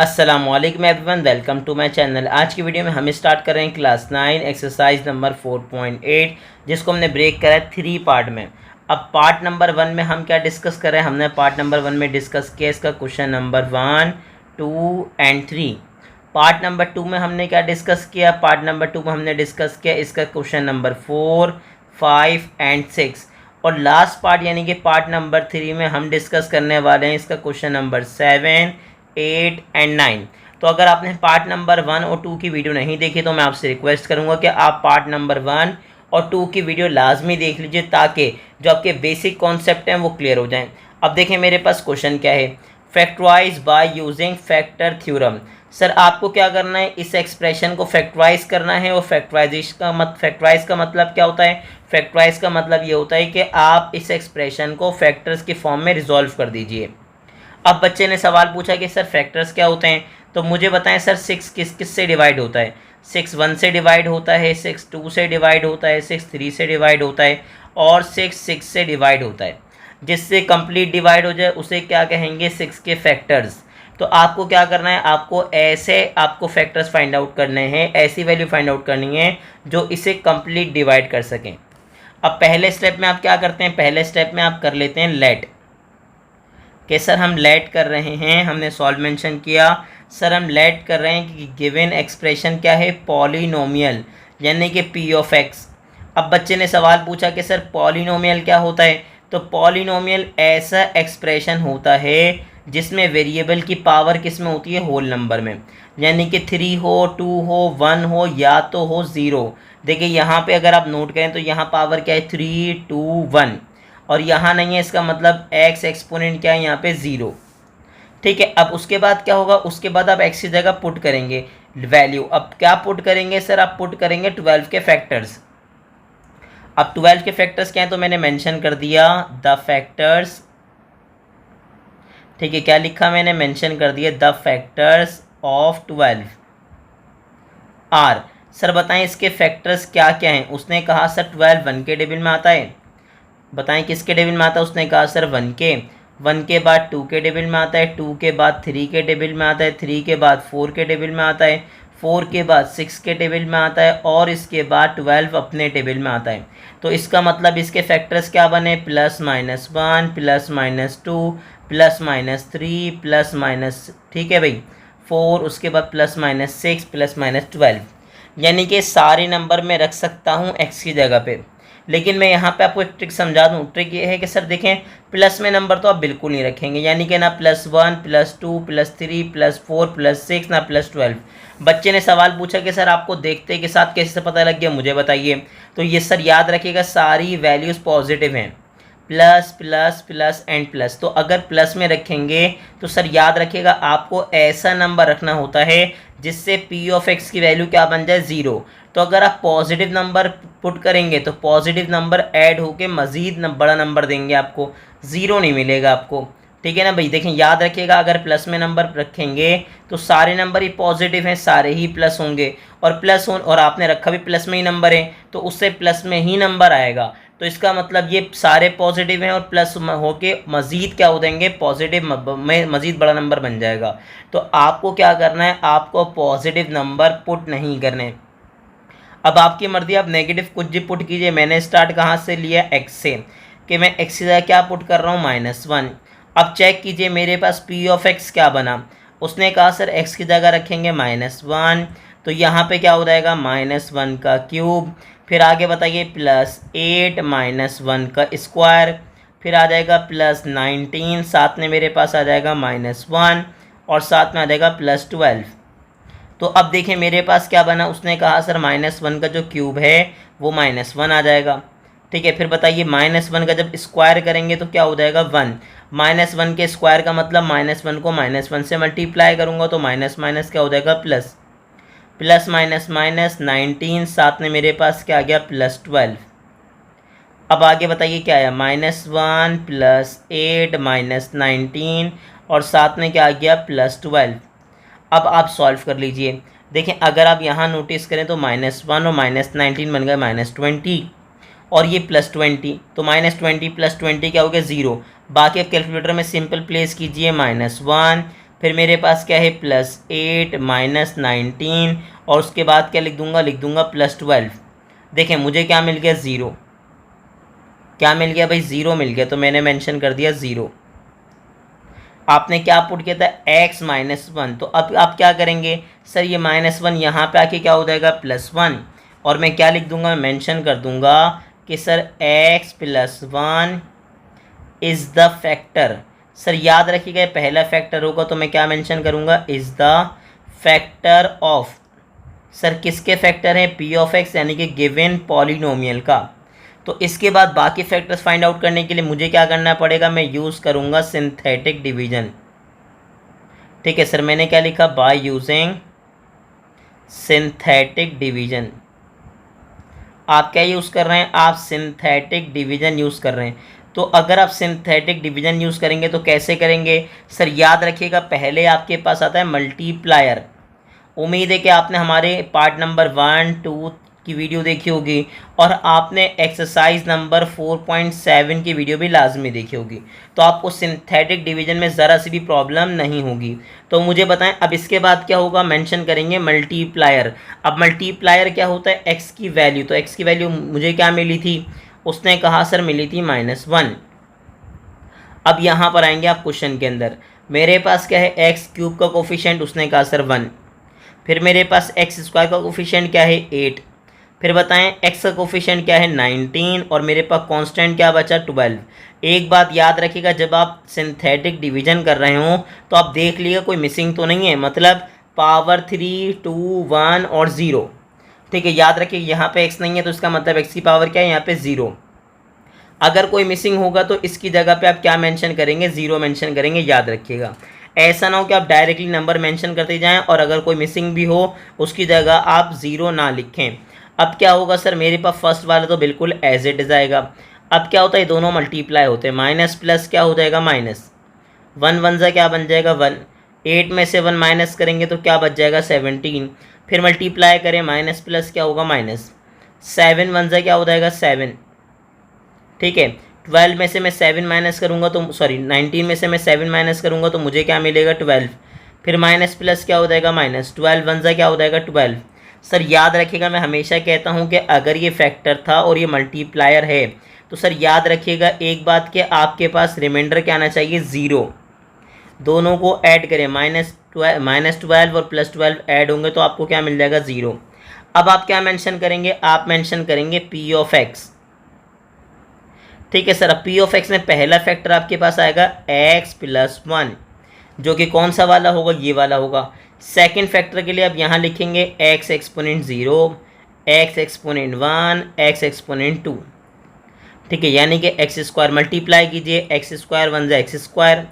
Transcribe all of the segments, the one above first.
अस्सलामुअलैकुम everyone, welcome to my channel. आज की वीडियो में हम स्टार्ट कर रहे हैं क्लास 9 एक्सरसाइज नंबर 4.8, जिसको हमने ब्रेक करा है 3 पार्ट में। अब पार्ट नंबर 1 में हम क्या डिस्कस कर रहे हैं, हमने पार्ट नंबर 1 में डिस्कस किया इसका question number 1, 2 and 3। Part number 2 में हमने क्या डिस्कस किया, पार्ट नंबर 2 में हमने डिस्कस किया इसका क्वेश्चन नंबर 4, 5 एंड 6। और लास्ट पार्ट यानी कि पार्ट नंबर 3 में हम डिस्कस करने वाले हैं इसका क्वेश्चन नंबर 7, 8 एंड 9। तो अगर आपने पार्ट नंबर 1 और 2 की वीडियो नहीं देखी तो मैं आपसे रिक्वेस्ट करूंगा कि आप पार्ट नंबर 1 और 2 की वीडियो लाजमी देख लीजिए, ताकि जो आपके बेसिक कॉन्सेप्ट हैं वो क्लियर हो जाएं। अब देखें मेरे पास क्वेश्चन क्या है, factorise by using factor theorem. Sir आपको क्या करना है, इस एक्सप्रेशन को फैक्टराइज करना है। और फैक्टराइज का मतलब क्या होता है, फैक्टराइज का मतलब ये होता है कि आप इस एक्सप्रेशन को फैक्टर्स की फॉर्म में रिजॉल्व कर दीजिए। अब बच्चे ने सवाल पूछा कि सर फैक्टर्स क्या होते हैं, तो मुझे बताएं सर 6 किस से डिवाइड होता है। 6 1 से डिवाइड होता है, 6 2 से डिवाइड होता है, 6 3 से डिवाइड होता है और 6 6 से डिवाइड होता है। जिससे कंप्लीट डिवाइड हो जाए उसे क्या कहेंगे, 6 के फैक्टर्स। तो आपको क्या करना है, आपको फैक्टर्स फाइंड आउट करने हैं, ऐसी वैल्यू फाइंड आउट करनी है जो इसे कंप्लीट डिवाइड कर सकें। अब पहले स्टेप में आप क्या करते हैं, पहले स्टेप में आप कर लेते हैं लेट, कि सर हम लेट कर रहे हैं, हमने सॉल्व मेंशन किया। सर हम लेट कर रहे हैं कि गिवन एक्सप्रेशन क्या है, पॉलिनोमियल यानी कि पी ऑफ एक्स। अब बच्चे ने सवाल पूछा कि सर पॉलिनोमियल क्या होता है, तो पॉलिनोमियल ऐसा एक्सप्रेशन होता है जिसमें वेरिएबल की पावर किस में होती है, होल नंबर में। यानी कि 3 हो, 2 हो, 1 हो या तो हो 0। देखिए यहाँ पे अगर आप नोट करें तो यहाँ पावर क्या है, 3 2 1, और यहाँ नहीं है, इसका मतलब x एक्सपोनेंट क्या है यहाँ पे 0। ठीक है, अब उसके बाद क्या होगा, उसके बाद आप x की जगह पुट करेंगे वैल्यू। अब क्या पुट करेंगे सर, आप पुट करेंगे 12 के फैक्टर्स। अब 12 के फैक्टर्स क्या है तो मैंने मेंशन कर दिया द फैक्टर्स। ठीक है, क्या लिखा मैंने, मेंशन कर दिया the factors of 12 are. Sir बताएं इसके फैक्टर्स क्या क्या हैं। उसने कहा सर 12 1 के टेबल में आता है। बताएं किसके टेबल में आता है, उसने कहा सर 1 के बाद 2 के टेबल में आता है, 2 के बाद 3 के टेबल में आता है, 3 के बाद 4 के टेबल में आता है, 4 के बाद 6 के टेबल में आता है और इसके बाद 12 अपने टेबल में आता है। तो इसका मतलब इसके फैक्टर्स क्या बने, +-1 +-2 +-3 +-, ठीक है भाई 4, उसके बाद +-6 +-12। यानी कि सारे नंबर में रख सकता हूँ x की जगह पे। लेकिन मैं यहाँ पे आपको एक ट्रिक समझा दूँ। ट्रिक ये है कि सर देखें प्लस में नंबर तो आप बिल्कुल नहीं रखेंगे, यानी कि ना +1 +2 +3 +4 +6 ना +12। बच्चे ने सवाल पूछा कि सर आपको देखते के साथ कैसे पता लग गया, मुझे बताइए। तो ये सर याद रखिएगा सारी वैल्यूज़ पॉजिटिव हैं, plus plus plus and plus. तो अगर प्लस में रखेंगे तो सर याद रखिएगा आपको ऐसा नंबर रखना होता है जिससे पी ऑफ एक्स की वैल्यू क्या बन जाए, 0। तो अगर आप पॉजिटिव नंबर पुट करेंगे तो पॉजिटिव नंबर ऐड होके मज़ीद बड़ा नंबर देंगे आपको, 0 नहीं मिलेगा आपको। ठीक है ना भाई, देखें याद रखिएगा अगर प्लस में नंबर रखेंगे तो सारे नंबर ही पॉजिटिव हैं, सारे ही प्लस होंगे। और आपने रखा भी प्लस में ही नंबर है तो उससे प्लस में ही नंबर आएगा। तो इसका मतलब ये सारे पॉजिटिव हैं और प्लस होके मज़ीद क्या हो जाएंगे, पॉजिटिव में मज़ीद बड़ा नंबर बन जाएगा। तो आपको क्या करना है, आपको पॉजिटिव नंबर पुट नहीं करने। अब आपकी मर्ज़ी, आप नेगेटिव कुछ भी पुट कीजिए। मैंने स्टार्ट कहाँ से लिया, x से, कि मैं x की जगह क्या पुट कर रहा हूँ, -1। अब चेक कीजिए मेरे पास p ऑफ x क्या बना। उसने कहा सर x की जगह रखेंगे -1, तो यहाँ पे क्या हो जाएगा, -1 का क्यूब। फिर आगे बताइए +8 -1 का स्क्वायर, फिर आ जाएगा +19, साथ में मेरे पास आ जाएगा -1 और साथ में आ जाएगा +12। तो अब देखें मेरे पास क्या बना, उसने कहा सर -1 का जो क्यूब है वो -1 आ जाएगा। ठीक है, फिर बताइए -1 का जब स्क्वायर करेंगे तो क्या हो जाएगा, 1। -1 के स्क्वायर का मतलब -1 को -1 से मल्टीप्लाई करूँगा तो माइनस माइनस क्या हो जाएगा, प्लस। प्लस माइनस माइनस 19, साथ में मेरे पास क्या आ गया, +12। अब आगे बताइए क्या आया, -1 +8 -19 और साथ में क्या आ गया, +12। अब आप सॉल्व कर लीजिए। देखें अगर आप यहाँ नोटिस करें तो -1 और -19 बन गए -20 और ये +20, तो -20 +20 क्या हो गया, 0। बाकी आप कैलकुलेटर में सिंपल प्लेस कीजिए, -1 फिर मेरे पास क्या है +8 -19 और उसके बाद क्या लिख दूंगा +12। देखें मुझे क्या मिल गया 0, क्या मिल गया भाई 0 मिल गया, तो मैंने मेंशन कर दिया 0। आपने क्या पुट किया था x -1, तो अब आप क्या करेंगे सर ये -1 यहाँ पे आके क्या हो जाएगा +1 और मैं क्या लिख दूंगा मेंशन कर दूंगा कि sir x +1 is the factor. Sir याद रखिएगा पहला फैक्टर होगा तो मैं क्या मेंशन करूँगा is the factor of, sir किसके फैक्टर हैं p ऑफ x यानी कि गिवन पॉलिनोमियल का। तो इसके बाद बाकी फैक्टर्स फाइंड आउट करने के लिए मुझे क्या करना पड़ेगा, मैं यूज़ करूँगा सिंथेटिक डिवीजन। ठीक है सर, मैंने क्या लिखा बाय यूजिंग सिंथेटिक डिवीजन। आप क्या यूज़ कर रहे हैं, आप सिंथेटिक डिवीजन यूज़ कर रहे हैं। तो अगर आप सिंथेटिक डिवीजन यूज़ करेंगे तो कैसे करेंगे सर, याद रखिएगा पहले आपके पास आता है मल्टीप्लायर। उम्मीद है कि आपने हमारे पार्ट नंबर 1, 2 की वीडियो देखी होगी और आपने एक्सरसाइज नंबर 4.7 की वीडियो भी लाजमी देखी होगी, तो आपको सिंथेटिक डिवीजन में ज़रा सी भी प्रॉब्लम नहीं होगी। तो मुझे बताएं अब इसके बाद क्या होगा, मेंशन करेंगे मल्टीप्लायर। अब मल्टीप्लायर क्या होता है, एक्स की वैल्यू, तो एक्स की वैल्यू मुझे क्या मिली थी, उसने कहा सर मिली थी -1। अब यहाँ पर आएंगे आप क्वेश्चन के अंदर, मेरे पास क्या है x³ का कोफिशिएंट, उसने कहा सर 1। फिर मेरे पास x² का कोफिशिएंट क्या है 8। फिर बताएं x का कोफिशिएंट क्या है 19 और मेरे पास कांस्टेंट क्या बचा 12। एक बात याद रखिएगा जब आप सिंथेटिक डिवीजन कर रहे हो तो आप देख लीजिएगा कोई मिसिंग तो नहीं है, मतलब पावर 3, 2, 1 और 0। ठीक है, याद रखिए यहाँ पे x नहीं है तो इसका मतलब x की पावर क्या है यहाँ पे 0। अगर कोई मिसिंग होगा तो इसकी जगह पे आप क्या मेंशन करेंगे 0 मेंशन करेंगे, याद रखिएगा। ऐसा ना हो कि आप डायरेक्टली नंबर मेंशन करते जाएं और अगर कोई मिसिंग भी हो उसकी जगह आप 0 ना लिखें। अब क्या होगा सर, मेरे पास फर्स्ट वाला तो बिल्कुल एज इट इज आएगा। अब क्या होता है दोनों मल्टीप्लाई होते हैं, माइनस प्लस क्या हो जाएगा माइनस, 1 1 सा क्या बन जाएगा 1, 8 में से 1 माइनस करेंगे तो क्या बच जाएगा 17। फिर मल्टीप्लाई करें माइनस प्लस क्या होगा माइनस, 7 1 सा क्या हो जाएगा 7। ठीक है, 12 में से मैं 7 माइनस करूँगा तो 19 में से मैं 7 माइनस करूँगा तो मुझे क्या मिलेगा 12। फिर माइनस प्लस क्या हो जाएगा माइनस, 12 1 सा क्या हो जाएगा 12। सर याद रखिएगा मैं हमेशा कहता हूँ कि अगर ये फैक्टर था और ये मल्टीप्लायर है तो सर याद रखिएगा एक बात कि आपके पास रिमाइंडर क्या आना चाहिए 0। दोनों को ऐड करें, -12 और +12 ऐड होंगे तो आपको क्या मिल जाएगा 0। अब आप क्या मेंशन करेंगे, आप मेंशन करेंगे p ऑफ x। ठीक है सर, अब p ऑफ x में पहला फैक्टर आपके पास आएगा x +1 जो कि कौन सा वाला होगा, ये वाला होगा। सेकंड फैक्टर के लिए अब यहाँ लिखेंगे x exponent 0, x exponent 1, x exponent 2। ठीक है, यानी कि x² मल्टीप्लाई कीजिए, x² 1 ज़ा x²।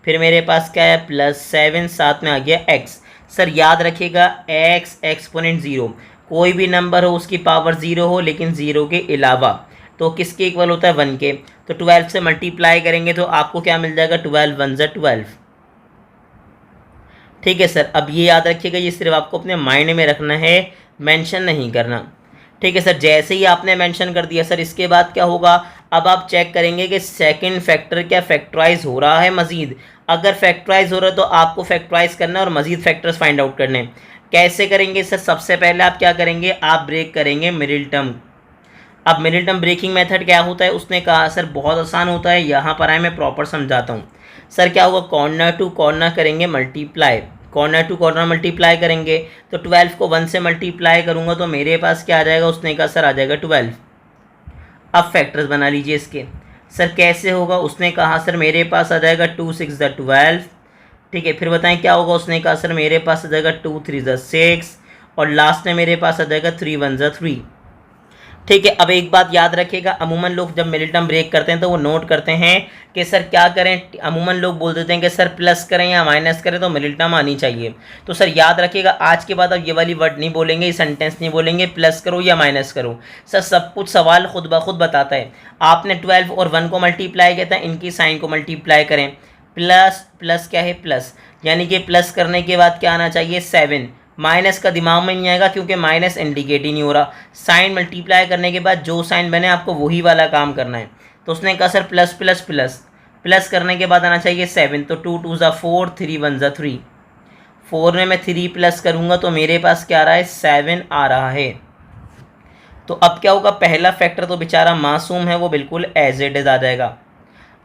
फिर मेरे पास क्या है +7, साथ में आ गया x। सर याद रखिएगा x एक्सपोनेंट 0, कोई भी नंबर हो उसकी पावर 0 हो लेकिन 0 के अलावा, तो किसके इक्वल होता है 1 के। तो 12 से मल्टीप्लाई करेंगे तो आपको क्या मिल जाएगा 12 1 ज़ा 12। ठीक है सर, अब ये याद रखिएगा ये सिर्फ आपको अपने माइंड में रखना है, मेंशन नहीं करना। ठीक है सर, जैसे ही आपने मेंशन कर दिया सर इसके बाद क्या होगा, अब आप चेक करेंगे कि सेकंड फैक्टर क्या फैक्टराइज हो रहा है मज़ीद। अगर फैक्टराइज हो रहा है तो आपको फैक्टराइज करना है और मज़ीद फैक्टर्स फाइंड आउट करने। कैसे करेंगे सर, सबसे पहले आप क्या करेंगे, आप ब्रेक करेंगे मिडिल टर्म। अब मिडिल टर्म ब्रेकिंग मेथड क्या होता है, उसने कहा सर बहुत आसान होता है, यहाँ पर आए मैं प्रॉपर समझाता हूँ। सर क्या होगा, कॉर्नर टू कॉर्नर करेंगे multiply, corner to corner multiply करेंगे तो 12 को 1 से मल्टीप्लाई करूँगा तो मेरे पास क्या आ जाएगा, उसने कहा सर आ जाएगा 12। अब फैक्टर्स बना लीजिए इसके। सर कैसे होगा, उसने कहा सर मेरे पास आ जाएगा 2 6 ज़ा 12। ठीक है, फिर बताएं क्या होगा, उसने कहा सर मेरे पास आ जाएगा 2 3 ज़ा 6 और लास्ट में मेरे पास आ जाएगा 3 1 ज़ा 3। ठीक है, अब एक बात याद रखिएगा, अमूमन लोग जब मिडिल टर्म ब्रेक करते हैं तो वो नोट करते हैं कि सर क्या करें, अमूमन लोग बोल देते हैं कि सर प्लस करें या माइनस करें तो मिडिल टर्म आनी चाहिए। तो सर याद रखिएगा आज के बाद अब ये वाली वर्ड नहीं बोलेंगे, ये सेंटेंस नहीं बोलेंगे प्लस करो या माइनस करो। सर सब कुछ सवाल खुद ब खुद बताता है। आपने 12 और 1 को मल्टीप्लाई किया था, इनकी साइन को मल्टीप्लाई करें, प्लस प्लस क्या है प्लस, यानी कि प्लस करने के बाद क्या आना चाहिए 7। माइनस का दिमाग में नहीं आएगा क्योंकि माइनस इंडिकेट ही नहीं हो रहा। साइन मल्टीप्लाई करने के बाद जो साइन बने आपको वही वाला काम करना है। तो उसने कहा sir plus plus plus, plus करने के बाद आना चाहिए 7, तो 2 2 ज़ा 4, 3 1 ज़ा 3, 4 में मैं 3 प्लस करूँगा तो मेरे पास क्या आ रहा है 7 आ रहा है। तो अब क्या होगा, पहला फैक्टर तो बेचारा मासूम है वो बिल्कुल एज इट इज आ जाएगा।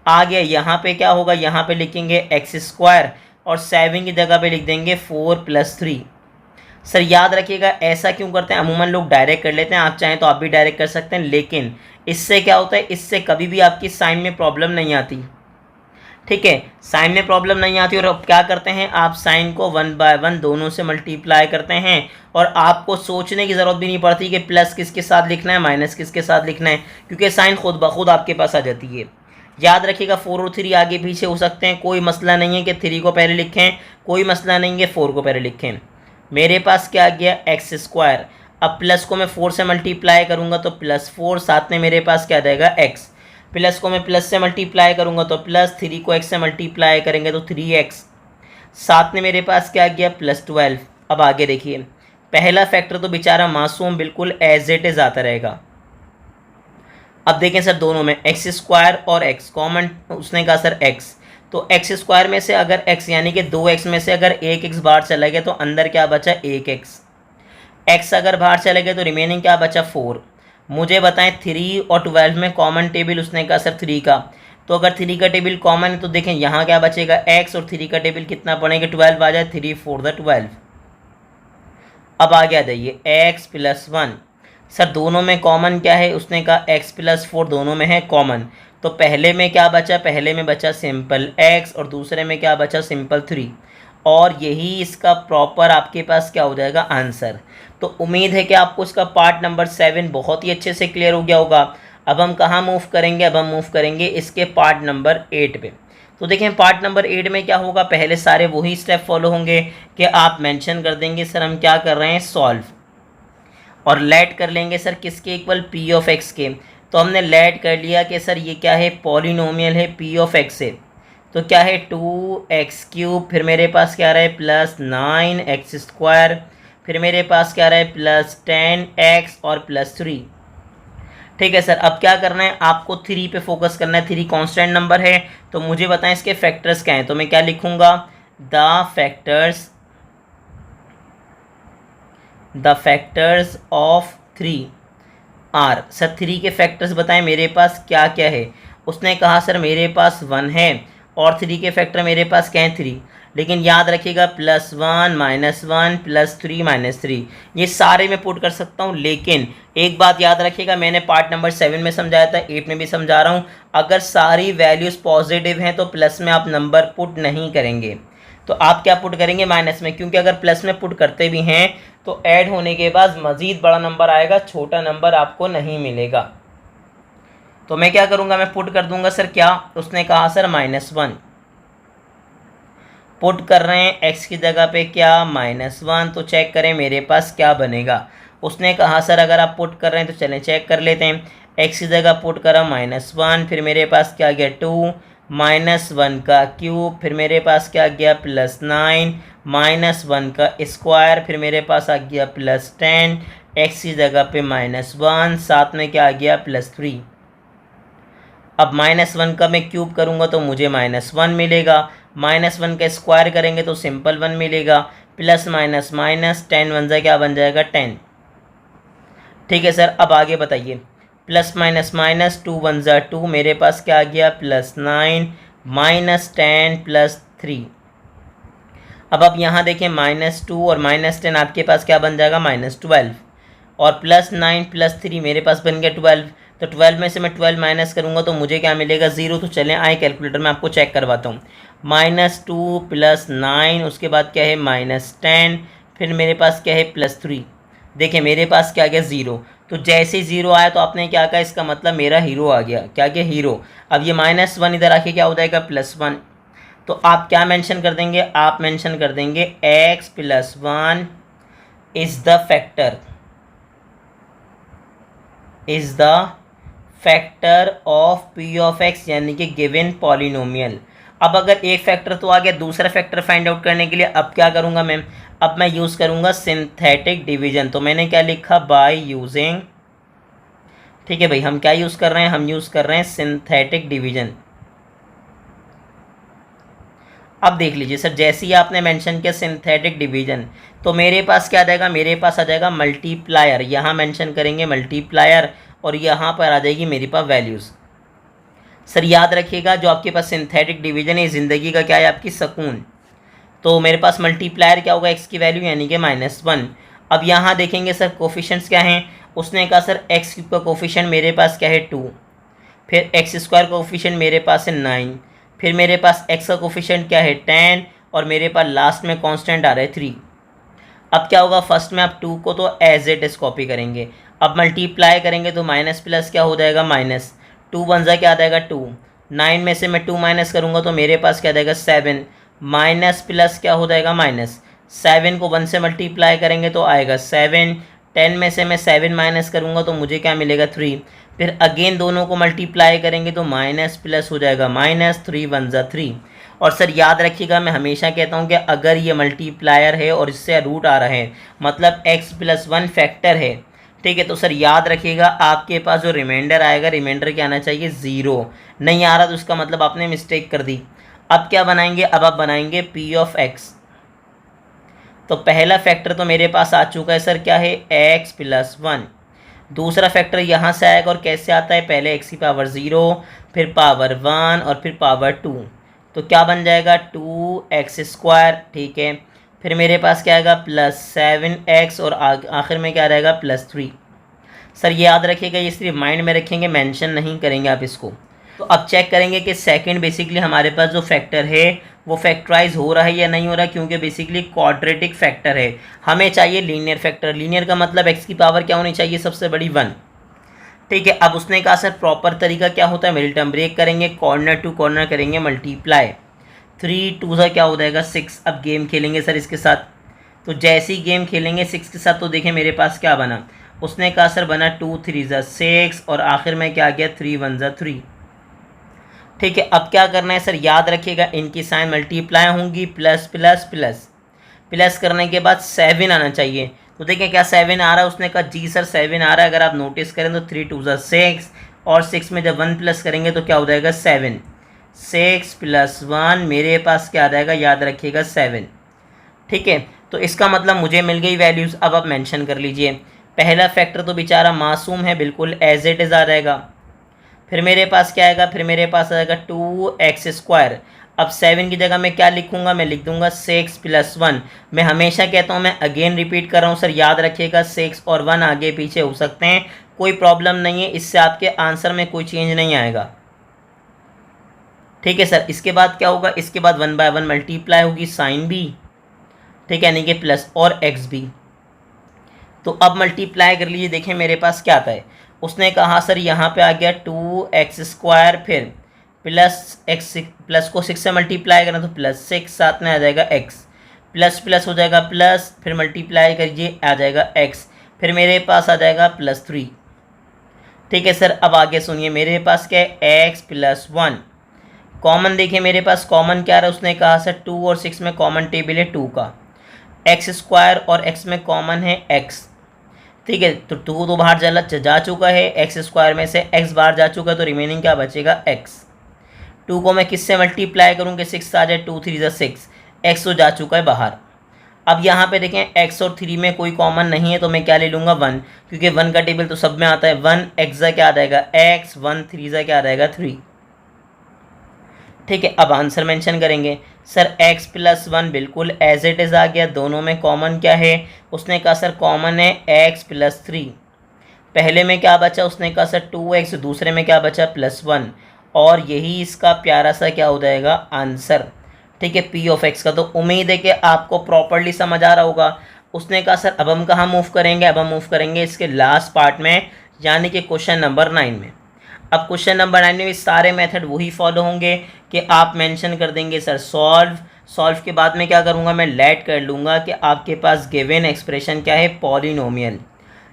आ गया यहाँ पे क्या होगा, यहाँ पे लिखेंगे एक्स स्क्वायर और 7 की जगह पे लिख देंगे 4 + 3। सर याद रखिएगा ऐसा क्यों करते हैं, अमूमन लोग डायरेक्ट कर लेते हैं, आप चाहें तो आप भी डायरेक्ट कर सकते हैं, लेकिन इससे क्या होता है, इससे कभी भी आपकी साइन में प्रॉब्लम नहीं आती। ठीक है, साइन में प्रॉब्लम नहीं आती। और अब क्या करते हैं, आप साइन को 1/1 दोनों से मल्टीप्लाई करते हैं और आपको सोचने की ज़रूरत भी नहीं पड़ती कि प्लस किसके साथ लिखना है माइनस किसके साथ लिखना है, क्योंकि साइन खुद ब खुद आपके पास आ जाती है। याद रखिएगा 4 और 3 आगे पीछे हो सकते हैं, कोई मसला नहीं है कि 3 को पहले लिखें, कोई मसला नहीं है 4 को पहले लिखें। मेरे पास क्या आ गया एक्स स्क्वायर, अब प्लस को मैं 4 से मल्टीप्लाई करूँगा तो +4, साथ में मेरे पास क्या आ जाएगा एक्स, प्लस को मैं प्लस से मल्टीप्लाई करूँगा तो प्लस, 3 को एक्स से मल्टीप्लाई करेंगे तो 3x, साथ में मेरे पास क्या आ गया +12। अब आगे देखिए, पहला फैक्टर तो बेचारा मासूम बिल्कुल एज इट इज आता रहेगा। अब देखें सर दोनों में एक्स स्क्वायर और x कॉमन, उसने कहा सर x, तो एक्स स्क्वायर में से अगर x यानी कि 2x में से अगर 1x बाहर चला गया तो अंदर क्या बचा 1x, x अगर बाहर चले गए तो रिमेनिंग क्या बचा 4। मुझे बताएं 3 और 12 में कॉमन टेबल, उसने कहा सर 3 का, तो अगर 3 का टेबल कॉमन है तो देखें यहाँ क्या बचेगा x और 3 का टेबल कितना पड़ेगा 12 आ जाए, 3 4 12। अब आगे आ जाइए x + 1, सर दोनों में कॉमन क्या है, उसने कहा x + 4 दोनों में है कॉमन, तो पहले में क्या बचा, पहले में बचा सिंपल x और दूसरे में क्या बचा सिंपल 3, और यही इसका प्रॉपर आपके पास क्या हो जाएगा आंसर। तो उम्मीद है कि आपको इसका पार्ट नंबर 7 बहुत ही अच्छे से क्लियर हो गया होगा। अब हम कहाँ मूव करेंगे, अब हम मूव करेंगे इसके पार्ट नंबर 8 पे। तो देखें पार्ट नंबर 8 में क्या होगा, पहले सारे वही स्टेप फॉलो होंगे कि आप मेंशन कर देंगे सर हम क्या कर रहे हैं सॉल्व, और लेट कर लेंगे सर किसके इक्वल p(x) के। तो हमने लेट कर लिया कि सर ये क्या है पॉलिनोमियल है p(x) से, तो क्या है 2x³, फिर मेरे पास क्या आ रहा है +9x², फिर मेरे पास क्या आ रहा है +10x और +3। ठीक है सर, अब क्या करना है आपको 3 पे फोकस करना है, 3 कांस्टेंट नंबर है, तो मुझे बताएं इसके फैक्टर्स क्या हैं, तो मैं क्या लिखूंगा the factors of 3 are. Sir 3 के फैक्टर्स बताएं मेरे पास क्या क्या है, उसने कहा सर मेरे पास 1 है और 3 के फैक्टर मेरे पास क्या है 3, लेकिन याद रखिएगा +1 -1 +3 -3 ये सारे मैं पुट कर सकता हूँ, लेकिन एक बात याद रखिएगा मैंने पार्ट नंबर 7 में समझाया था, 8 में भी समझा रहा हूँ, अगर सारी वैल्यूज़ पॉजिटिव हैं तो प्लस में आप नंबर पुट नहीं करेंगे, तो आप क्या पुट करेंगे माइनस में, क्योंकि अगर प्लस में पुट करते भी हैं तो ऐड होने के बाद मज़ीद बड़ा नंबर आएगा, छोटा नंबर आपको नहीं मिलेगा। तो मैं क्या करूँगा, मैं पुट कर दूंगा सर क्या, उसने कहा सर -1, पुट कर रहे हैं x की जगह पे क्या -1, तो चेक करें मेरे पास क्या बनेगा। उसने कहा सर अगर आप पुट कर रहे हैं तो चलें चेक कर लेते हैं, x की जगह पुट करा -1, फिर मेरे पास क्या गया 2 -1 का क्यूब, फिर मेरे पास क्या गया +9 -1 का स्क्वायर, फिर मेरे पास आ गया +10, x की जगह पे -1, साथ में क्या आ गया +3। अब -1 का मैं क्यूब करूँगा तो मुझे -1 मिलेगा, -1 का स्क्वायर करेंगे तो सिंपल 1 मिलेगा, प्लस माइनस माइनस 10 1 जा क्या बन जाएगा 10। ठीक है सर, अब आगे बताइए, प्लस माइनस माइनस 2 1 जा 2, मेरे पास क्या आ गया +9 -10 +3। अब यहाँ देखें -2 और -10 आपके पास क्या बन जाएगा -12, और +9 +3 मेरे पास बन गया 12, तो 12 में से मैं 12 माइनस करूँगा तो मुझे क्या मिलेगा 0। तो चलें आए कैलकुलेटर में आपको चेक करवाता हूँ, -2 + 9, उसके बाद क्या है -10, फिर मेरे पास क्या है +3, देखिए मेरे पास क्या गया 0। तो जैसे ही 0 आया तो आपने क्या कहा, इसका मतलब मेरा हीरो आ गया, क्या गया हीरो। अब ये -1 इधर आके क्या हो जाएगा +1, तो आप क्या मेंशन कर देंगे, आप मेंशन कर देंगे x + 1 is the factor of p(x) यानी कि गिवन पॉलिनोमियल। अब अगर एक फैक्टर तो आ गया, दूसरा फैक्टर फाइंड आउट करने के लिए अब क्या करूँगा मैं, अब मैं यूज़ करूँगा सिंथेटिक डिवीजन। तो मैंने क्या लिखा, बाय यूजिंग, ठीक है भाई हम क्या यूज़ कर रहे हैं, हम यूज़ कर रहे हैं सिंथेटिक डिवीजन। अब देख लीजिए सर, जैसे ही आपने मेंशन किया सिंथेटिक डिवीजन, तो मेरे पास क्या आ जाएगा, मेरे पास आ जाएगा मल्टीप्लायर, यहाँ मेंशन करेंगे मल्टीप्लायर, और यहाँ पर आ जाएगी मेरे पास वैल्यूज़। सर याद रखिएगा, जो आपके पास सिंथेटिक डिवीजन है ज़िंदगी का क्या है, आपकी सकून। तो मेरे पास मल्टीप्लायर क्या होगा, एक्स की वैल्यू यानी कि -1। अब यहाँ देखेंगे सर कोफिशेंट्स क्या हैं, उसने कहा सर एक्स क्यूब का कोफिशेंट मेरे पास क्या है 2, फिर एक्स स्क्वायर का कोफिशेंट मेरे पास है 9, फिर मेरे पास एक्स का कोफिशेंट क्या है 10, और मेरे पास लास्ट में कांस्टेंट आ रहा है 3। अब क्या होगा, फर्स्ट में आप 2 को तो एज इट इज कॉपी करेंगे, अब मल्टीप्लाई करेंगे तो माइनस प्लस क्या हो जाएगा, माइनस 2 वन जा क्या आ जाएगा 2, 9 में से मैं 2 माइनस करूँगा तो मेरे पास क्या आ जाएगा 7, माइनस प्लस क्या हो जाएगा माइनस, 7 को 1 से मल्टीप्लाई करेंगे तो आएगा 7, 10 में से मैं 7 माइनस करूँगा तो मुझे क्या मिलेगा 3, फिर अगेन दोनों को मल्टीप्लाई करेंगे तो माइनस प्लस हो जाएगा माइनस, 3 वन जा 3। और सर याद रखिएगा, मैं हमेशा कहता हूँ कि अगर ये मल्टीप्लायर है और इससे रूट आ रहा है, मतलब x+1 फैक्टर है, ठीक है, तो सर याद रखिएगा आपके पास जो रिमाइंडर आएगा, रिमाइंडर क्या आना चाहिए 0, नहीं आ रहा तो उसका मतलब आपने मिस्टेक कर दी। अब क्या बनाएंगे, अब आप बनाएंगे p(x). तो पहला फैक्टर तो मेरे पास आ चुका है सर, क्या है x+1। दूसरा फैक्टर यहाँ से आएगा और कैसे आता है, पहले x की पावर 0, फिर पावर 1 और फिर पावर 2, तो क्या बन जाएगा 2x², ठीक है। फिर मेरे पास क्या आएगा +7x, और आखिर में क्या रहेगा +3। सर ये याद रखिएगा, ये सिर्फ माइंड में रखेंगे, मेंशन नहीं करेंगे आप इसको। तो अब चेक करेंगे कि सेकंड बेसिकली हमारे पास जो फैक्टर है वो फैक्टराइज हो रहा है या नहीं हो रहा है, क्योंकि बेसिकली क्वाड्रेटिक फैक्टर है, हमें चाहिए लीनियर फैक्टर। लीनियर का मतलब x की पावर क्या होनी चाहिए, सबसे बड़ी 1, ठीक है। अब उसने कहा सर प्रॉपर तरीका क्या होता है, मिडिल टर्म ब्रेक करेंगे, कॉर्नर टू कॉर्नर करेंगे मल्टीप्लाई, 3 2 का क्या हो जाएगा 6। अब गेम खेलेंगे सर इसके साथ, तो जैसे ही गेम खेलेंगे 6 के साथ, तो देखें मेरे पास क्या बना, उसने कहा सर बना 2 3 जा 6, और आखिर में क्या आ गया 3 1 जा 3, ठीक है। अब क्या करना है सर, याद रखिएगा इनकी साइन मल्टीप्लाई होंगी, प्लस प्लस प्लस, प्लस करने के बाद 7 आना चाहिए। तो देखें क्या 7 आ रहा है, उसने कहा जी सर 7 आ रहा है। अगर आप नोटिस करें तो 3 2 जा 6, और 6 में जब 1 प्लस करेंगे तो क्या हो जाएगा 7, 6 + 1 मेरे पास क्या आ जाएगा, याद रखिएगा 7, ठीक है। तो इसका मतलब मुझे मिल गई वैल्यूज़। अब आप मेंशन कर लीजिए, पहला फैक्टर तो बेचारा मासूम है, बिल्कुल एज इट इज़ आ जाएगा। फिर मेरे पास क्या आएगा, फिर मेरे पास आ जाएगा 2x²। अब 7 की जगह मैं क्या लिखूंगा, मैं लिख दूंगा 6 + 1। मैं हमेशा कहता हूं, मैं अगेन रिपीट कर रहा हूं सर, याद रखिएगा 6 और 1 आगे पीछे हो सकते हैं, कोई प्रॉब्लम नहीं है, इससे आपके आंसर में कोई चेंज नहीं आएगा, ठीक है सर। इसके बाद क्या होगा, इसके बाद 1/1 मल्टीप्लाई होगी साइन भी, ठीक है, यानी कि प्लस और एक्स भी। तो अब मल्टीप्लाई कर लीजिए, देखें मेरे पास क्या आता है, उसने कहा सर यहाँ पे आ गया 2x², फिर प्लस को 6 से मल्टीप्लाई करना तो +6, साथ में आ जाएगा x, प्लस प्लस हो जाएगा प्लस, फिर मल्टीप्लाई करिए आ जाएगा x, फिर मेरे पास आ जाएगा +3, ठीक है सर। अब आगे सुनिए, मेरे पास क्या है x+1, कॉमन देखिए मेरे पास कॉमन क्या रहा है, उसने कहा सर 2 और 6 में कॉमन टेबल है 2 का, x² और x में कॉमन है x, ठीक है। तो 2 तो बाहर जा चुका है, x² में से x बाहर जा चुका है, तो रिमेनिंग क्या बचेगा x। 2 को मैं किससे मल्टीप्लाई करूँ कि 6 आ जाए, 2 3 जा 6, x तो जा चुका है बाहर। अब यहाँ पे देखें x और 3 में कोई कॉमन नहीं है, तो मैं क्या ले लूँगा 1, क्योंकि 1 का टेबल तो सब में आता है। 1 x जा क्या आ जाएगा x, 1 3 जा क्या आ जाएगा 3, ठीक है। अब आंसर मेंशन करेंगे सर, x+1 बिल्कुल एज इट इज़ आ गया, दोनों में कॉमन क्या है, उसने कहा सर कॉमन है x+3, पहले में क्या बचा, उसने कहा सर 2x, दूसरे में क्या बचा +1, और यही इसका प्यारा सा क्या हो जाएगा आंसर, ठीक है, p(x) का। तो उम्मीद है कि आपको प्रॉपर्ली समझ आ रहा होगा। उसने कहा सर अब हम कहाँ मूव करेंगे, अब हम मूव करेंगे इसके लास्ट पार्ट में, यानी कि क्वेश्चन नंबर 9 में। अब क्वेश्चन नंबर 9 में भी सारे मेथड वही फॉलो होंगे कि आप मेंशन कर देंगे सर सॉल्व के बाद में क्या करूँगा, मैं लेट कर लूँगा कि आपके पास गिवन एक्सप्रेशन क्या है, पॉलिनोमियल,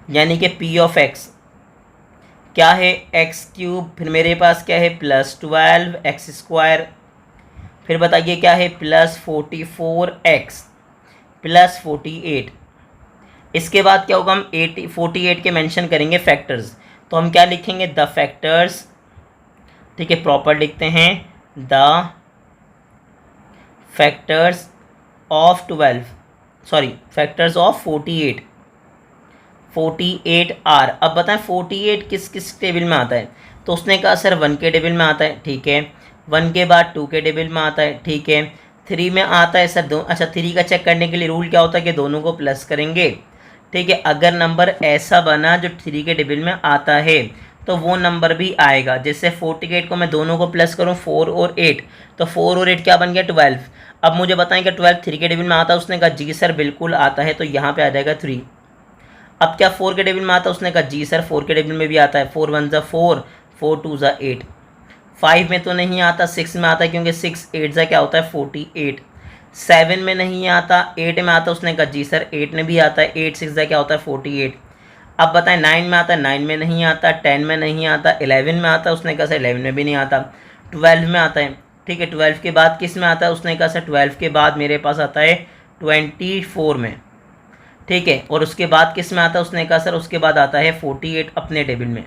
यानी कि p(x) क्या है x³, फिर मेरे पास क्या है +12x², फिर बताइए क्या है +44x +48। इसके बाद क्या होगा, हम 48 के मेंशन करेंगे फैक्टर्स, तो हम क्या लिखेंगे, द फैक्टर्स, ठीक है, प्रॉपर लिखते हैं the factors of 12 sorry factors of 48 are. अब बताएं 48 किस किस टेबल में आता है, तो उसने कहा सर 1 के टेबल में आता है, ठीक है, 1 के बाद 2 के टेबल में आता है, ठीक है, 3 में आता है सर अच्छा 3 का चेक करने के लिए रूल क्या होता है कि दोनों को प्लस करेंगे, ठीक है, अगर नंबर ऐसा बना जो 3 के टेबल में आता है तो वो नंबर भी आएगा। जैसे 48 को मैं दोनों को प्लस करूँ 4 और 8, तो 4 और 8 क्या बन गया 12। अब मुझे बताएं कि 12 3 के टेबल में आता है, उसने कहा जी सर बिल्कुल आता है, तो यहाँ पे आ जाएगा 3। अब क्या 4 के टेबल में आता है, उसने कहा जी सर 4 के टेबल में भी आता है, 4 1 ज़ा 4, 4 2 ज़ा 8। 5 में तो नहीं आता, 6 में आता है क्योंकि 6 8 ज़ा क्या होता है 48। 7 में नहीं आता, 8 में आता, उसने कहा जी सर 8 में भी आता है, 8 6 ज़ा क्या होता है 48। अब बताएं 9 में आता है, 9 में नहीं आता, 10 में नहीं आता, 11 में आता है, उसने कहा सर 11 में भी नहीं आता, 12 में आता है, ठीक है, 12 के बाद किस में आता है, उसने कहा सर 12 के बाद मेरे पास आता है 24 में, ठीक है, और उसके बाद किस में आता है, उसने कहा सर उसके बाद आता है 48 अपने टेबल में।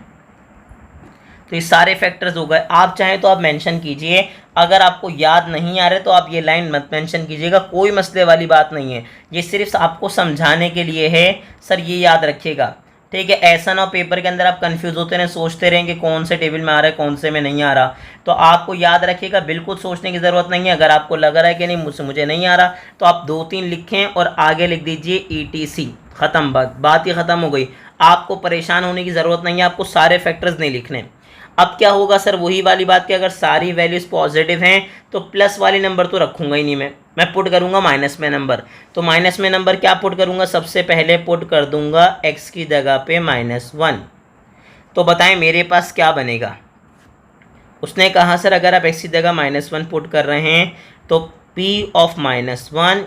तो ये सारे फैक्टर्स हो गए। आप चाहें तो आप मेंशन कीजिए, अगर आपको याद नहीं आ रहे तो आप ये लाइन मत मेंशन कीजिएगा, कोई मसले वाली बात नहीं है, ये सिर्फ आपको समझाने के लिए है, सर ये याद रखिएगा, ठीक है। ऐसा ना हो पेपर के अंदर आप कंफ्यूज होते रहें, सोचते रहें कि कौन से टेबल में आ रहा है कौन से में नहीं आ रहा, तो आपको याद रखिएगा, बिल्कुल सोचने की ज़रूरत नहीं है। अगर आपको लग रहा है कि नहीं मुझे नहीं आ रहा, तो आप 2-3 लिखें और आगे लिख दीजिए ETC, ख़त्म, बात ही ख़त्म हो गई। आपको परेशान होने की ज़रूरत नहीं है, आपको सारे फैक्टर्स नहीं लिखने। अब क्या होगा सर, वही वाली बात कि अगर सारी वैल्यूज़ पॉजिटिव हैं तो प्लस वाले नंबर तो रखूँगा ही नहीं मैं पुट करूँगा माइनस में नंबर। तो माइनस में नंबर क्या पुट करूँगा, सबसे पहले पुट कर दूँगा x की जगह पे -1। तो बताएं मेरे पास क्या बनेगा। उसने कहा सर अगर आप x की जगह -1 पुट कर रहे हैं तो p ऑफ -1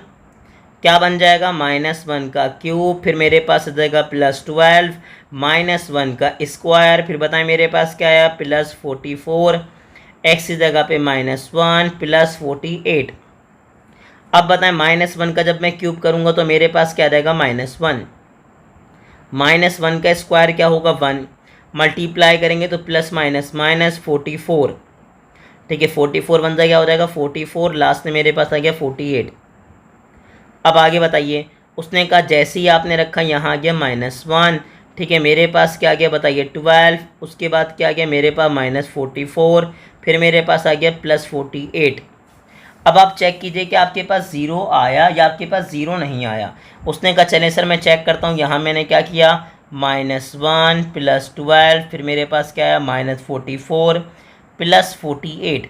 क्या बन जाएगा, -1 का क्यूब, फिर मेरे पास आ जाएगा +12, -1 का स्क्वायर, फिर बताएं मेरे पास क्या आया +44, x की जगह पे -1 +48। अब बताएं -1 का जब मैं क्यूब करूंगा तो मेरे पास क्या आ जाएगा -1, -1 का स्क्वायर क्या होगा 1, मल्टीप्लाई करेंगे तो प्लस माइनस -44, ठीक है, 44 बन जाएगा, क्या हो जाएगा 44, लास्ट में मेरे पास आ गया 48। अब आगे बताइए, उसने कहा जैसे ही आपने रखा यहाँ आ गया -1, ठीक है, मेरे पास क्या आ गया बताइए 12, उसके बाद क्या आ गया मेरे पास -44, फिर मेरे पास आ गया +48। अब आप चेक कीजिए कि आपके पास 0 आया या आपके पास 0 नहीं आया। उसने कहा चलें सर मैं चेक करता हूँ, यहाँ मैंने क्या किया -1 +12, फिर मेरे पास क्या आया -44 +48,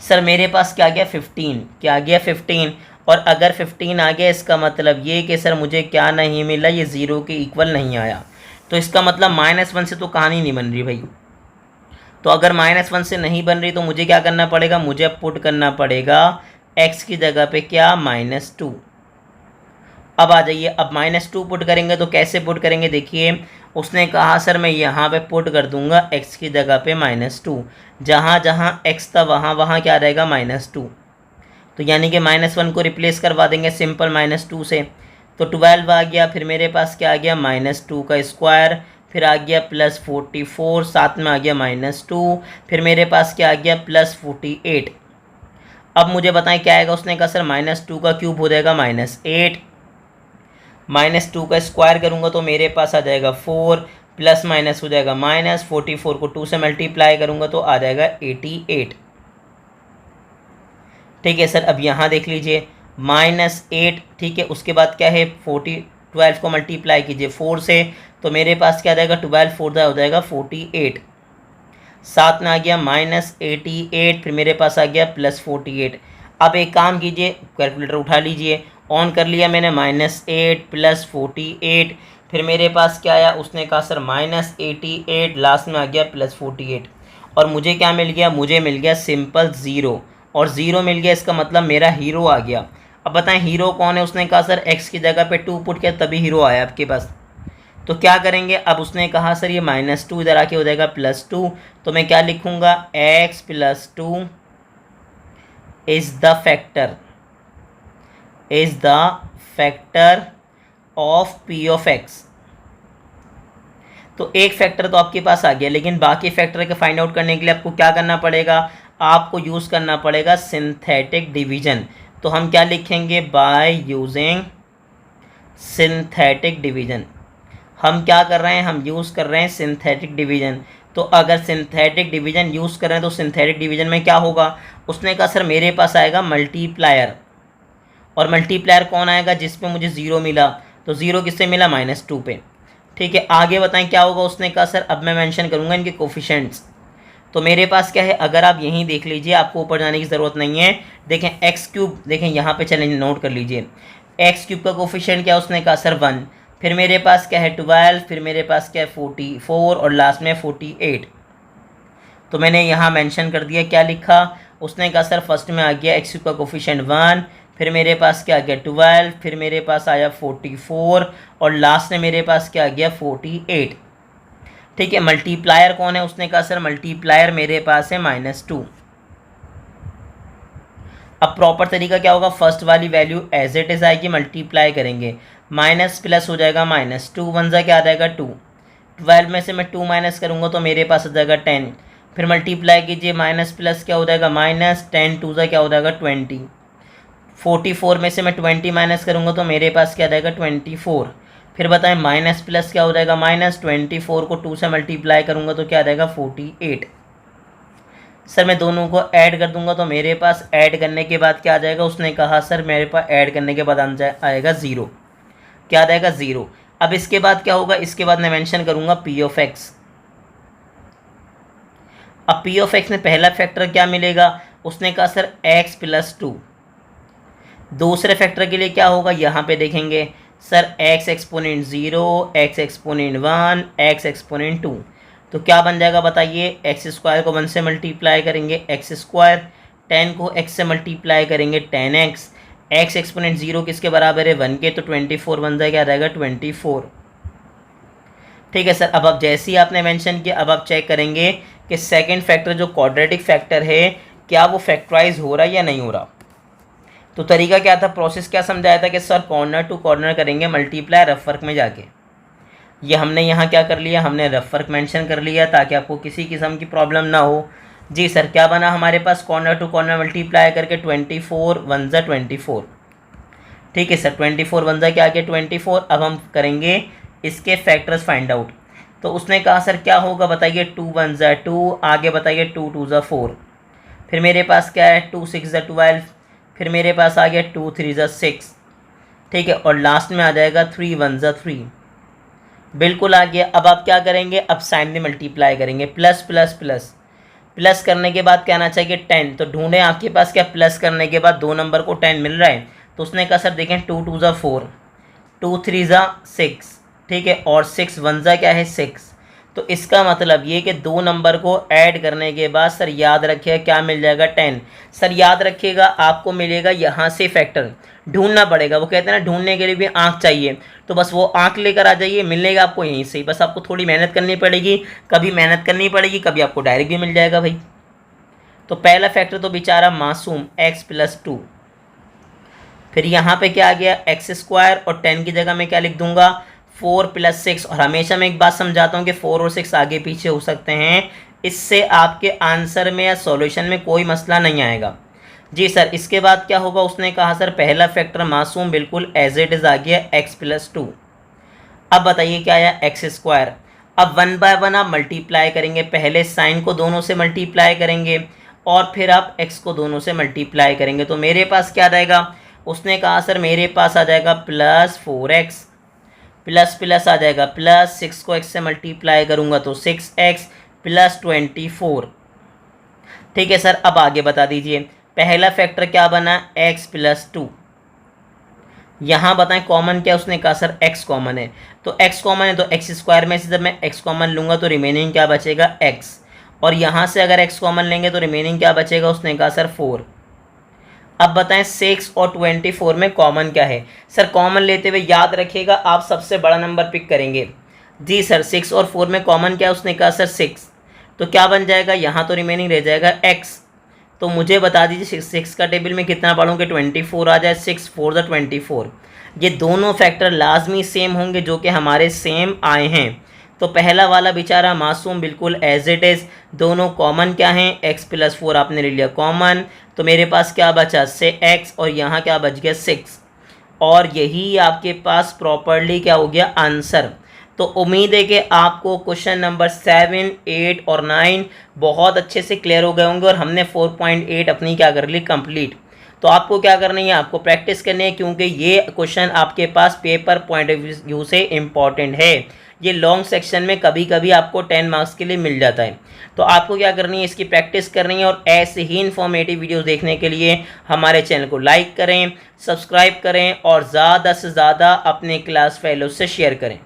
सर मेरे पास क्या गया 15, क्या गया 15, और अगर 15 आ गया इसका मतलब ये कि सर मुझे क्या नहीं मिला, ये 0 के इक्वल नहीं आया, तो इसका मतलब -1 से तो कहानी नहीं बन रही भाई। तो अगर -1 से नहीं बन रही तो मुझे क्या करना पड़ेगा, मुझे पुट करना पड़ेगा x की जगह पे क्या -2। अब आ जाइए, अब -2 पुट करेंगे तो कैसे पुट करेंगे, देखिए उसने कहा सर मैं यहाँ पे पुट कर दूंगा x की जगह पे -2, जहाँ जहाँ x था वहाँ वहाँ क्या रहेगा -2, तो यानी कि -1 को रिप्लेस करवा देंगे सिंपल -2 से, तो 12 आ गया, फिर मेरे पास क्या आ गया -2 का स्क्वायर, फिर आ गया +44, साथ में आ गया -2, फिर मेरे पास क्या आ गया +48। अब मुझे बताएं क्या आएगा, उसने कहा सर -2 का क्यूब हो जाएगा -8, -2 का स्क्वायर करूँगा तो मेरे पास आ जाएगा 4, प्लस माइनस हो जाएगा -44 को 2 से मल्टीप्लाई करूँगा तो आ जाएगा 88। ठीक है सर, अब यहाँ देख लीजिए -8, ठीक है, उसके बाद क्या है 12 को मल्टीप्लाई कीजिए 4 से, तो मेरे पास क्या आ जाएगा 12 4 हो जाएगा 48, साथ में आ गया -88, फिर मेरे पास आ गया +48। अब एक काम कीजिए, कैलकुलेटर उठा लीजिए, ऑन कर लिया मैंने, -8 +48, फिर मेरे पास क्या आया, उसने कहा सर -88, लास्ट में आ गया +48, और मुझे क्या मिल गया, मुझे मिल गया सिंपल 0, और 0 मिल गया, इसका मतलब मेरा हीरो आ गया। अब बताएं हीरो कौन है, उसने कहा सर x की जगह पे 2 पुट किया तभी हीरो आया आपके पास, तो क्या करेंगे, अब उसने कहा सर ये -2 इधर आके हो जाएगा +2, तो मैं क्या लिखूंगा x + 2 is the factor of p of x। तो एक फैक्टर तो आपके पास आ गया, लेकिन बाकी फैक्टर के फाइंड आउट करने के लिए आपको क्या करना पड़ेगा, आपको यूज़ करना पड़ेगा सिंथेटिक डिवीजन। तो हम क्या लिखेंगे, बाय यूजिंग सिंथेटिक डिवीजन। हम क्या कर रहे हैं, हम यूज़ कर रहे हैं सिंथेटिक डिवीजन। तो अगर सिंथेटिक डिवीजन यूज़ कर रहे हैं तो सिंथेटिक डिवीजन में क्या होगा, उसने कहा सर मेरे पास आएगा मल्टीप्लायर, और मल्टीप्लायर कौन आएगा, जिस पे मुझे ज़ीरो मिला, तो ज़ीरो किससे मिला, -2 पे। ठीक है, आगे बताएं क्या होगा। उसने कहा सर अब मैं मेंशन करूंगा इनके कोफिशिएंट्स। तो मेरे पास क्या है, अगर आप यहीं देख लीजिए, आपको ऊपर जाने की ज़रूरत नहीं है। देखें एक्स क्यूब, देखें यहाँ पे चलें, नोट कर लीजिए, एक्स क्यूब का कोफिशिएंट क्या, उसने कहा सर 1। फिर मेरे पास क्या है 12, फिर मेरे पास क्या है 44, और लास्ट में 48। तो मैंने यहाँ मेंशन कर दिया, क्या लिखा, उसने कहा सर फर्स्ट में आ गया एक्स क्यूब का कोफिशिएंट 1, फिर मेरे पास क्या आ गया 12, फिर मेरे पास आया 44, और लास्ट में मेरे पास क्या आ गया 48। ठीक है, मल्टीप्लायर कौन है, उसने कहा सर मल्टीप्लायर मेरे पास है -2। अब प्रॉपर तरीका क्या होगा, फर्स्ट वाली वैल्यू एज इट इज आएगी, मल्टीप्लाई करेंगे, माइनस प्लस हो जाएगा -2, 1 ज़ा क्या आ जाएगा 2, 12 में से मैं 2 माइनस करूँगा तो मेरे पास आ जाएगा 10, फिर मल्टीप्लाई कीजिए, माइनस प्लस क्या हो जाएगा -10, 2 ज़ा क्या हो जाएगा 20, 44 में से मैं 20 माइनस करूँगा तो मेरे पास क्या आ जाएगा 24। फिर बताएं माइनस प्लस क्या हो जाएगा, -24 को 2 से मल्टीप्लाई करूँगा तो क्या आ जाएगा 48। सर मैं दोनों को ऐड कर दूंगा तो मेरे पास ऐड करने के बाद क्या आ जाएगा, उसने कहा सर मेरे पास ऐड करने के बाद आएगा 0, क्या आ जाएगा 0। अब इसके बाद क्या होगा, इसके बाद मैं मेंशन करूंगा पी ऑफ एक्स। अब पी ऑफ एक्स में पहला फैक्टर क्या मिलेगा, उसने कहा सर x + 2। दूसरे फैक्टर के लिए क्या होगा, यहाँ पे देखेंगे sir x exponent 0, x exponent 1, x exponent 2। तो क्या बन जाएगा बताइए, एक्स स्क्वायर को 1 से मल्टीप्लाई करेंगे एक्स स्क्वायर, 10 को x से मल्टीप्लाई करेंगे 10x, x एक्सपोनेंट 0 किसके बराबर है 1 के, तो 24 बन जाएगा, क्या रहेगा 24। ठीक है सर, अब आप जैसे ही आपने मेंशन किया, अब आप चेक करेंगे कि सेकंड फैक्टर जो क्वाड्रेटिक फैक्टर है क्या वो फैक्टराइज हो रहा है या नहीं हो रहा। तो तरीका क्या था, प्रोसेस क्या समझाया था कि सर कॉर्नर टू कॉर्नर करेंगे मल्टीप्लाई रफ वर्क में जाके। ये हमने यहाँ क्या कर लिया, हमने रफ वर्क मेंशन कर लिया ताकि आपको किसी किस्म की प्रॉब्लम ना हो। जी सर, क्या बना हमारे पास, कॉर्नर टू कॉर्नर मल्टीप्लाई करके 24 1 ज़ा 24। ठीक है सर, 24 1 ज़ा क्या आ गया 24। अब हम करेंगे इसके फैक्टर्स फाइंड आउट। तो उसने कहा सर क्या होगा बताइए, 2 1 ज़ा 2, आगे बताइए 2 2 ज़ा 4, फिर मेरे पास क्या है 2 6 ज़ा 12, फिर मेरे पास आ गया 2 3 ज़ा 6। ठीक है, और लास्ट में आ जाएगा 3 1 ज़ा 3, बिल्कुल आ गया। अब आप क्या करेंगे, अब साइन में मल्टीप्लाई करेंगे, प्लस प्लस प्लस प्लस करने के बाद क्या आना चाहिए 10। तो ढूंढें आपके पास क्या, प्लस करने के बाद दो नंबर को 10 मिल रहा है। तो उसने कहा सर देखें 2 2 ज़ा 4, 2 3 ज़ा 6, ठीक है, और 6 1 ज़ा क्या है 6। तो इसका मतलब ये कि दो नंबर को ऐड करने के बाद सर याद रखिएगा क्या मिल जाएगा 10। सर याद रखिएगा आपको मिलेगा यहाँ से फैक्टर, ढूंढना पड़ेगा। वो कहते हैं ना ढूंढने के लिए भी आँख चाहिए, तो बस वो आँख लेकर आ जाइए, मिलेगा आपको यहीं से ही। बस आपको थोड़ी मेहनत करनी पड़ेगी, कभी मेहनत करनी पड़ेगी, कभी आपको डायरेक्ट भी मिल जाएगा भाई। तो पहला फैक्टर तो बेचारा मासूम x + 2, फिर यहाँ पे क्या आ गया x² और 10 की जगह मैं क्या लिख दूंगा 4 + 6। और हमेशा मैं एक बात समझाता हूँ कि 4 और 6 आगे पीछे हो सकते हैं, इससे आपके आंसर में या सॉल्यूशन में कोई मसला नहीं आएगा। जी सर, इसके बाद क्या होगा, उसने कहा सर पहला फैक्टर मासूम बिल्कुल एज इट इज़ आ गया x + 2। अब बताइए क्या आया x²। अब 1 बाय 1 आप मल्टीप्लाई करेंगे, पहले साइन को दोनों से मल्टीप्लाई करेंगे और फिर आप x को दोनों से मल्टीप्लाई करेंगे। तो मेरे पास क्या रहेगा, उसने कहा सर मेरे पास आ जाएगा +4x, प्लस प्लस आ जाएगा प्लस 6 को x से मल्टीप्लाई करूंगा तो 6x + 24। ठीक है सर, अब आगे बता दीजिए पहला फैक्टर क्या बना x + 2। यहाँ बताएं कॉमन क्या, उसने कहा सर x कॉमन है। तो x कॉमन है तो x² में से जब मैं x कॉमन लूँगा तो रिमेनिंग क्या बचेगा x, और यहाँ से अगर x कॉमन लेंगे तो रिमेनिंग क्या बचेगा, उसने कहा सर 4। अब बताएं 6 और 24 में कॉमन क्या है। सर कॉमन लेते हुए याद रखिएगा आप सबसे बड़ा नंबर पिक करेंगे। जी सर, 6 और 4 में कॉमन क्या है, उसने कहा सर 6। तो क्या बन जाएगा, यहाँ तो रिमेनिंग रह जाएगा x। तो मुझे बता दीजिए 6 का टेबल में कितना पढ़ूँ कि 24 आ जाए, 6 4 ज़ा 24। ये दोनों फैक्टर लाजमी सेम होंगे जो कि हमारे सेम आए हैं। तो पहला वाला बेचारा मासूम बिल्कुल एज इट इज़, दोनों कॉमन क्या हैं, x + 4 आपने ले लिया कॉमन, तो मेरे पास क्या बचा 6x और यहाँ क्या बच गया 6, और यही आपके पास प्रॉपरली क्या हो गया आंसर। तो उम्मीद है कि आपको क्वेश्चन नंबर 7, 8 और 9 बहुत अच्छे से क्लियर हो गए होंगे और हमने 4.8 अपनी क्या कर ली कंप्लीट। तो आपको क्या करना है, आपको प्रैक्टिस करनी है, क्योंकि ये क्वेश्चन आपके पास पेपर पॉइंट ऑफ व्यू से इम्पॉर्टेंट है। ये लॉन्ग सेक्शन में कभी कभी आपको 10 मार्क्स के लिए मिल जाता है। तो आपको क्या करनी है, इसकी प्रैक्टिस करनी है, और ऐसे ही इन्फॉर्मेटिव वीडियोस देखने के लिए हमारे चैनल को लाइक करें, सब्सक्राइब करें और ज़्यादा से ज़्यादा अपने क्लास फेलो से शेयर करें।